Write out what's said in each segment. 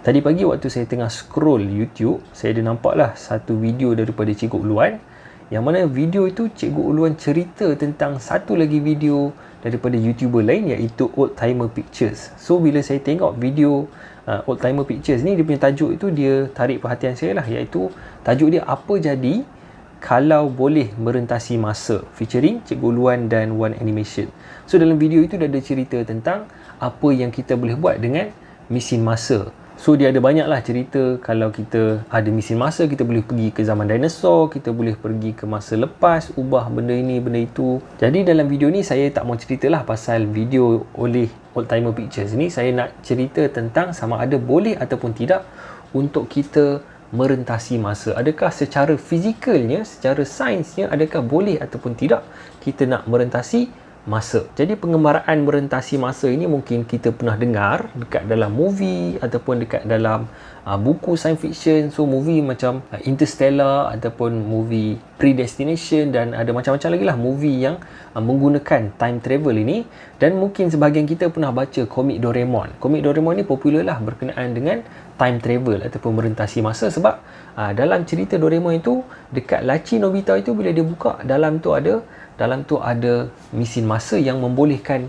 Tadi pagi waktu saya tengah scroll YouTube, saya ada nampaklah satu video daripada Cikgu Uluan, yang mana video itu Cikgu Uluan cerita tentang satu lagi video daripada YouTuber lain, iaitu Old Timer Pictures. So bila saya tengok video Old Timer Pictures ni, dia punya tajuk itu dia tarik perhatian saya lah, iaitu tajuk dia Apa Jadi Kalau Boleh Merentasi Masa, featuring Cikgu Uluan dan One Animation. So dalam video itu dia ada cerita tentang apa yang kita boleh buat dengan mesin masa. So dia ada banyaklah cerita, kalau kita ada mesin masa, kita boleh pergi ke zaman dinosaur, kita boleh pergi ke masa lepas, ubah benda ini, benda itu. Jadi dalam video ni saya tak mau ceritalah pasal video oleh Old Timer Pictures ni. Saya nak cerita tentang sama ada boleh ataupun tidak untuk kita merentasi masa. Adakah secara fizikalnya, secara sainsnya, adakah boleh ataupun tidak kita nak merentasi masa. Jadi pengembaraan merentasi masa ini mungkin kita pernah dengar dekat dalam movie ataupun dekat dalam buku science fiction. So movie macam Interstellar ataupun movie Predestination, dan ada macam-macam lagi lah movie yang menggunakan time travel ini. Dan mungkin sebahagian kita pernah baca komik Doraemon. Komik Doraemon ni popular lah berkenaan dengan time travel ataupun merentasi masa, sebab dalam cerita Doraemon itu, dekat laci Nobita itu bila dia buka, dalam tu ada mesin masa yang membolehkan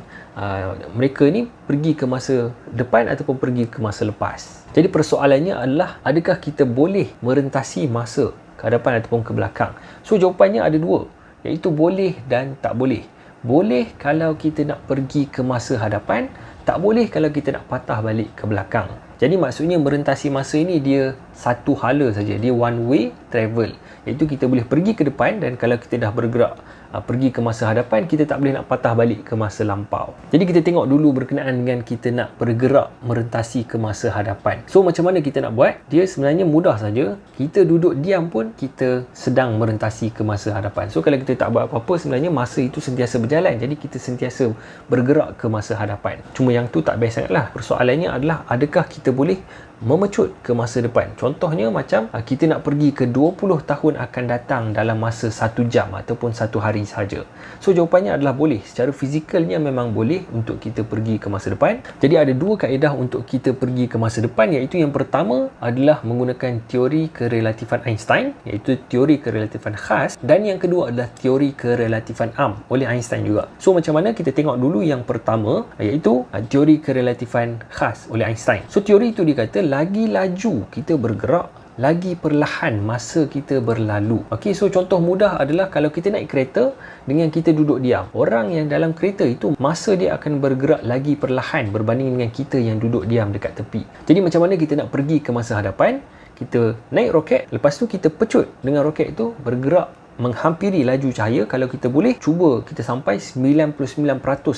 mereka ni pergi ke masa depan ataupun pergi ke masa lepas. Jadi persoalannya adalah, adakah kita boleh merentasi masa ke hadapan ataupun ke belakang? So jawapannya ada dua, iaitu boleh dan tak boleh. Boleh kalau kita nak pergi ke masa hadapan, tak boleh kalau kita nak patah balik ke belakang. Jadi maksudnya merentasi masa ini dia satu hala saja, dia one way travel, iaitu kita boleh pergi ke depan, dan kalau kita dah bergerak pergi ke masa hadapan, kita tak boleh nak patah balik ke masa lampau. Jadi kita tengok dulu berkenaan dengan kita nak bergerak merentasi ke masa hadapan. So macam mana kita nak buat? Dia sebenarnya mudah saja. Kita duduk diam pun kita sedang merentasi ke masa hadapan. So kalau kita tak buat apa-apa, sebenarnya masa itu sentiasa berjalan. Jadi kita sentiasa bergerak ke masa hadapan. Cuma yang tu tak best sangat lah. Persoalannya adalah, adakah kita boleh memecut ke masa depan? Contohnya macam kita nak pergi ke 20 tahun akan datang dalam masa 1 jam ataupun 1 hari sahaja. So jawapannya adalah boleh. Secara fizikalnya memang boleh untuk kita pergi ke masa depan. Jadi ada dua kaedah untuk kita pergi ke masa depan, iaitu yang pertama adalah menggunakan teori kerelatifan Einstein, iaitu teori kerelatifan khas, dan yang kedua adalah teori kerelatifan am oleh Einstein juga. So macam mana? Kita tengok dulu yang pertama, iaitu teori kerelatifan khas oleh Einstein. So teori itu dia kata, lagi laju kita bergerak, lagi perlahan masa kita berlalu. Okey, so contoh mudah adalah kalau kita naik kereta dengan kita duduk diam. Orang yang dalam kereta itu, masa dia akan bergerak lagi perlahan berbanding dengan kita yang duduk diam dekat tepi. Jadi macam mana kita nak pergi ke masa hadapan? Kita naik roket, lepas tu kita pecut dengan roket itu bergerak menghampiri laju cahaya. Kalau kita boleh, cuba kita sampai 99%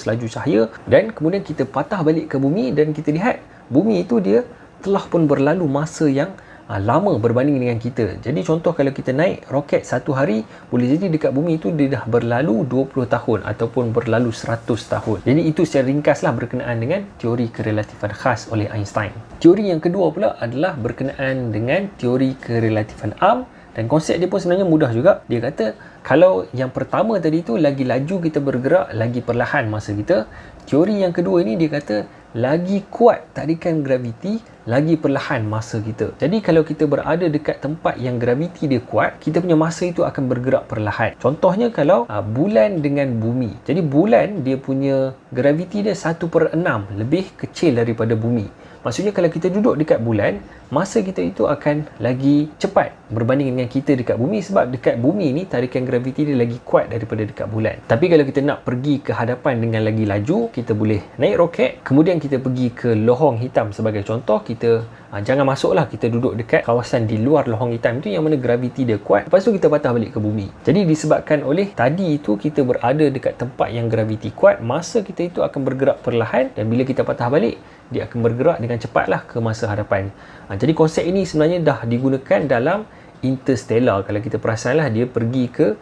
laju cahaya, dan kemudian kita patah balik ke bumi, dan kita lihat bumi itu dia telah pun berlalu masa yang lama berbanding dengan kita. Jadi contoh kalau kita naik roket 1 hari, boleh jadi dekat bumi itu dia dah berlalu 20 tahun ataupun berlalu 100 tahun. Jadi itu secara ringkaslah berkenaan dengan teori kerelatifan khas oleh Einstein. Teori yang kedua pula adalah berkenaan dengan teori kerelatifan am, dan konsep dia pun sebenarnya mudah juga. Dia kata kalau yang pertama tadi tu, lagi laju kita bergerak, lagi perlahan masa kita. Teori yang kedua ini dia kata lagi kuat tarikan graviti, lagi perlahan masa kita. Jadi kalau kita berada dekat tempat yang graviti dia kuat, kita punya masa itu akan bergerak perlahan. Contohnya kalau bulan dengan bumi. Jadi bulan dia punya graviti dia 1/6 lebih kecil daripada bumi. Maksudnya kalau kita duduk dekat bulan, masa kita itu akan lagi cepat berbanding dengan kita dekat bumi, sebab dekat bumi ni tarikan graviti dia lagi kuat daripada dekat bulan. Tapi kalau kita nak pergi ke hadapan dengan lagi laju, kita boleh naik roket, kemudian kita pergi ke lohong hitam sebagai contoh. Kita jangan masuklah, kita duduk dekat kawasan di luar lohong hitam itu yang mana graviti dia kuat, lepas tu kita patah balik ke bumi. Jadi disebabkan oleh tadi itu kita berada dekat tempat yang graviti kuat, masa kita itu akan bergerak perlahan, dan bila kita patah balik, dia akan bergerak dengan cepatlah ke masa hadapan. Jadi konsep ini sebenarnya dah digunakan dalam Interstellar. Kalau kita perasanlah, dia pergi ke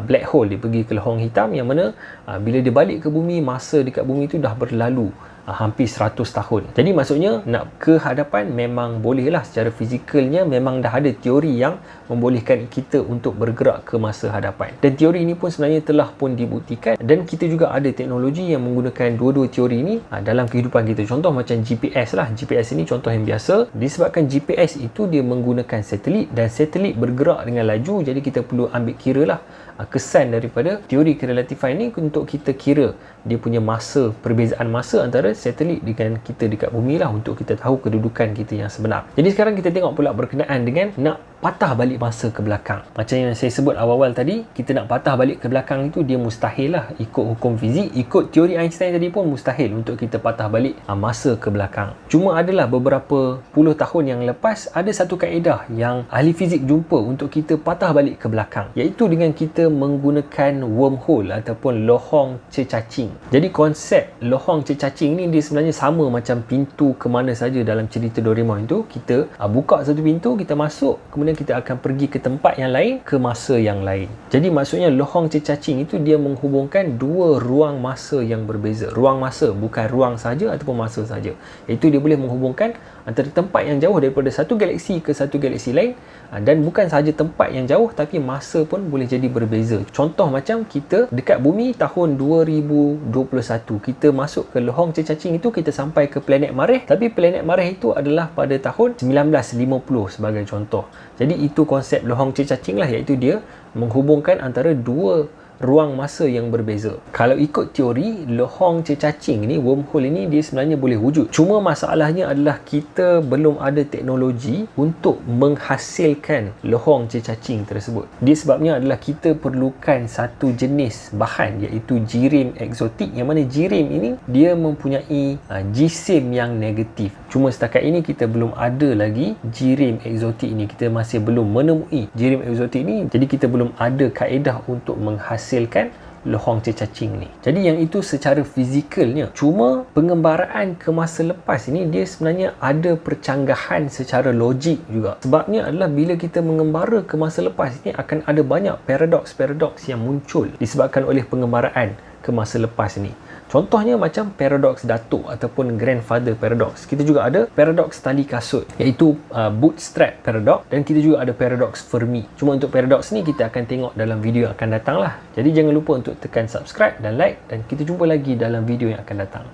black hole, dia pergi ke lohong hitam yang mana bila dia balik ke bumi, masa dekat bumi itu dah berlalu hampir 100 tahun. Jadi maksudnya nak ke hadapan memang boleh lah, secara fizikalnya memang dah ada teori yang membolehkan kita untuk bergerak ke masa hadapan. Dan teori ini pun sebenarnya telah pun dibuktikan, dan kita juga ada teknologi yang menggunakan dua-dua teori ini dalam kehidupan kita. Contoh macam GPS lah. GPS ini contoh yang biasa. Disebabkan GPS itu dia menggunakan satelit, dan satelit bergerak dengan laju, jadi kita perlu ambil kira lah kesan daripada teori kerelatifan ini untuk kita kira dia punya masa, perbezaan masa antara satelit dengan kita dekat bumi lah, untuk kita tahu kedudukan kita yang sebenar. Jadi sekarang kita tengok pula berkenaan dengan nak patah balik masa ke belakang. Macam yang saya sebut awal-awal tadi, kita nak patah balik ke belakang itu dia mustahil lah. Ikut hukum fizik, ikut teori Einstein tadi pun mustahil untuk kita patah balik masa ke belakang. Cuma adalah beberapa puluh tahun yang lepas, ada satu kaedah yang ahli fizik jumpa untuk kita patah balik ke belakang, iaitu dengan kita menggunakan wormhole ataupun lohong cecacing. Jadi konsep lohong cecacing ni dia sebenarnya sama macam pintu ke mana saja dalam cerita Doraemon itu. Kita buka satu pintu, kita masuk, kemudian kita akan pergi ke tempat yang lain, ke masa yang lain. Jadi maksudnya lohong cecacing itu dia menghubungkan dua ruang masa yang berbeza. Ruang masa, bukan ruang saja ataupun masa saja. Iaitu dia boleh menghubungkan antara tempat yang jauh daripada satu galaksi ke satu galaksi lain, dan bukan sahaja tempat yang jauh tapi masa pun boleh jadi berbeza. Contoh macam kita dekat bumi tahun 2021, kita masuk ke lohong cecacing itu, kita sampai ke planet Marikh, tapi planet Marikh itu adalah pada tahun 1950 sebagai contoh. Jadi itu konsep lohong cecacing lah, iaitu dia menghubungkan antara dua ruang masa yang berbeza. Kalau ikut teori, lohong cecacing ni, wormhole ini, dia sebenarnya boleh wujud. Cuma masalahnya adalah kita belum ada teknologi untuk menghasilkan lohong cecacing tersebut. Dia sebabnya adalah kita perlukan satu jenis bahan, iaitu jirim eksotik, yang mana jirim ini dia mempunyai jisim yang negatif. Cuma setakat ini kita belum ada lagi jirim eksotik ini. Kita masih belum menemui jirim eksotik ini. Jadi kita belum ada kaedah untuk menghasilkan lohong cecacing ni. Jadi yang itu secara fizikalnya. Cuma pengembaraan ke masa lepas ini dia sebenarnya ada percanggahan secara logik juga. Sebabnya adalah bila kita mengembara ke masa lepas ini akan ada banyak paradoks-paradoks yang muncul disebabkan oleh pengembaraan ke masa lepas ini. Contohnya macam paradoks datuk ataupun grandfather paradox. Kita juga ada paradoks tali kasut, iaitu bootstrap paradox, dan kita juga ada paradoks Fermi. Cuma untuk paradoks ni kita akan tengok dalam video yang akan datang lah. Jadi jangan lupa untuk tekan subscribe dan like, dan kita jumpa lagi dalam video yang akan datang.